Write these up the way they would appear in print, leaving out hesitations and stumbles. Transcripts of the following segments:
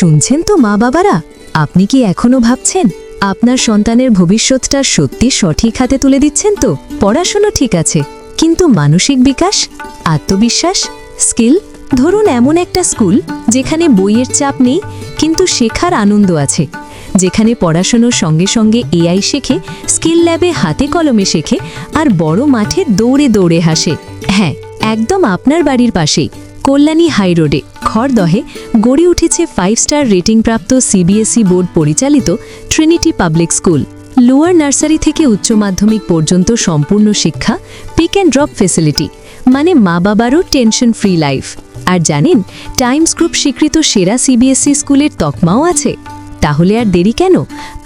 শুনছেন তো মা বাবারা, আপনি কি এখনো ভাবছেন আপনার সন্তানের ভবিষ্যৎটা সত্যি সঠিক হাতে তুলে দিচ্ছেন তো? পড়াশোনা ঠিক আছে, কিন্তু মানসিক বিকাশ, আত্মবিশ্বাস, স্কিল। ধরুন এমন একটা স্কুল যেখানে বইয়ের চাপ নেই কিন্তু শেখার আনন্দ আছে, যেখানে পড়াশোনার সঙ্গে সঙ্গে এআই শেখে, স্কিল ল্যাবে হাতে কলমে শেখে, আর বড় মাঠে দৌড়ে দৌড়ে হাসে। হ্যাঁ, একদম আপনার বাড়ির পাশেই কল্যাণী হাই রোডে খড়দহে গড়ে উঠেছে 5 স্টার রেটিংপ্রাপ্ত সিবিএসই বোর্ড পরিচালিত Trinity public school. Lower nursery থেকে উচ্চ মাধ্যমিক পর্যন্ত সম্পূর্ণ শিক্ষা, পিক অ্যান্ড ড্রপ ফেসিলিটি, মানে মা বাবারও টেনশন ফ্রি লাইফ। আর জানেন, টাইমস গ্রুপ স্বীকৃত সেরা সিবিএসই স্কুলের তকমাও আছে। তাহলে আর দেরি কেন?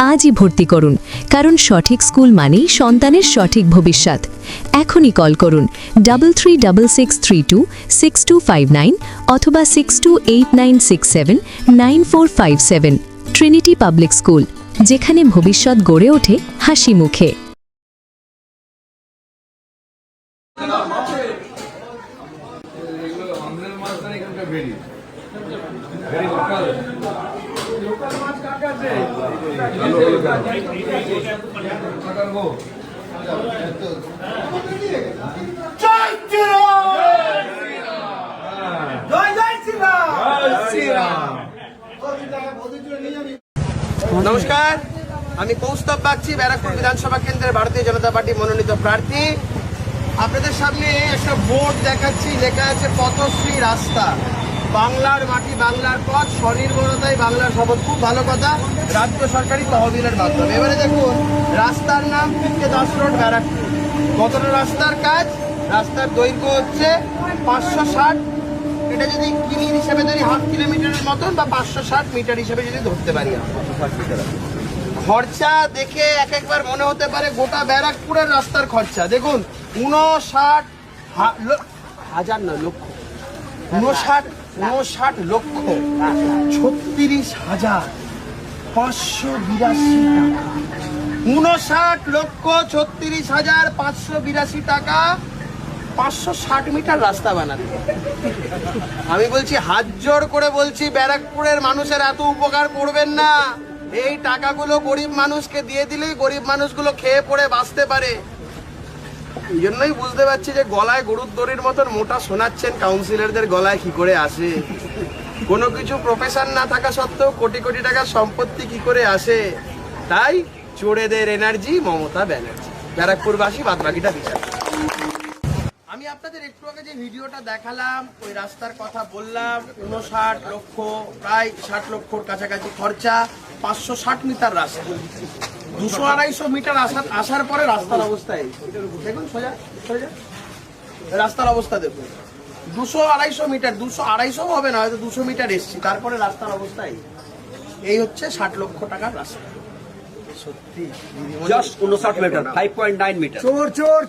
আজই ভর্তি করুন, কারণ সঠিক স্কুল মানেই সন্তানের সঠিক ভবিষ্যৎ। এখনই কল করুন 3366326259 অথবা 6289679457। ট্রিনিটি পাবলিক স্কুল, যেখানে ভবিষ্যৎ গড়ে ওঠে হাসি মুখে। নমস্কার, আমি কৌস্তব বাগচি, ব্যারাকপুর বিধানসভা কেন্দ্রের ভারতীয় জনতা পার্টি মনোনীত প্রার্থী। আপনাদের সামনে একটা বোর্ড দেখাচ্ছি, লেখা আছে পথশ্রী রাস্তা, বাংলার মাটি বাংলার পথ, স্বনির্ভরতাই বাংলার শপথ। খুব ভালো কথা, রাজ্য সরকারি তহবিলের মাধ্যমে। এবারে দেখুন, রাস্তার নাম পিকে দাস রোড, ব্যারাকপুর। কতটা রাস্তার কাজ? রাস্তার দৈর্ঘ্য হচ্ছে 560। এটা যদি কিমি হিসেবে ধরি হাফ কিলোমিটারের মতন, বা 560 মিটার হিসেবে যদি ধরতে পারি। খরচা দেখে এক একবার মনে হতে পারে গোটা ব্যারাকপুরের রাস্তার খরচা। দেখুন, 59 লক্ষ 59,36,582 টাকা 560 মিটার রাস্তা বানাতে। আমি বলছি, হাত জোর করে বলছি, ব্যারাকপুরের মানুষের এত উপকার করবেন না। এই টাকাগুলো গরিব মানুষকে দিয়ে দিলেই গরিব মানুষগুলো খেয়ে পড়ে বাঁচতে পারে। এই জন্যই বুঝতে পারছি যে গলায় গরুর দড়ির মতন মোটা শোনাচ্ছেন কাউন্সিলরদের গলায় কি করে আসে। কোনো কিছু প্রফেশন না থাকা সত্ত্বেও কোটি কোটি টাকার সম্পত্তি কি করে আসে। তাই চোরেদের এনার্জি মমতা ব্যানার্জি, ব্যারাকপুরবাসী বাদ বাকিটা বিচার। আমি আপনাদের একটু আগে যে ভিডিওটা দেখালাম, ওই রাস্তার কথা বললাম, 59 লক্ষ, প্রায় 60 লক্ষর কাছাকাছি খরচা, 560 মিটার রাস্তা। 200-250 মিটার আসার পরে রাস্তার অবস্থা এই দেখুন, সোজা রাস্তার অবস্থা দেখুন। 200-250 মিটার, 200-250 হবে না, হয়তো 200 মিটার এসছি, তারপরে রাস্তার অবস্থা এই হচ্ছে 60 লক্ষ টাকার রাস্তা। সত্যি 59 মিটার, 5.9 মিটার। চোর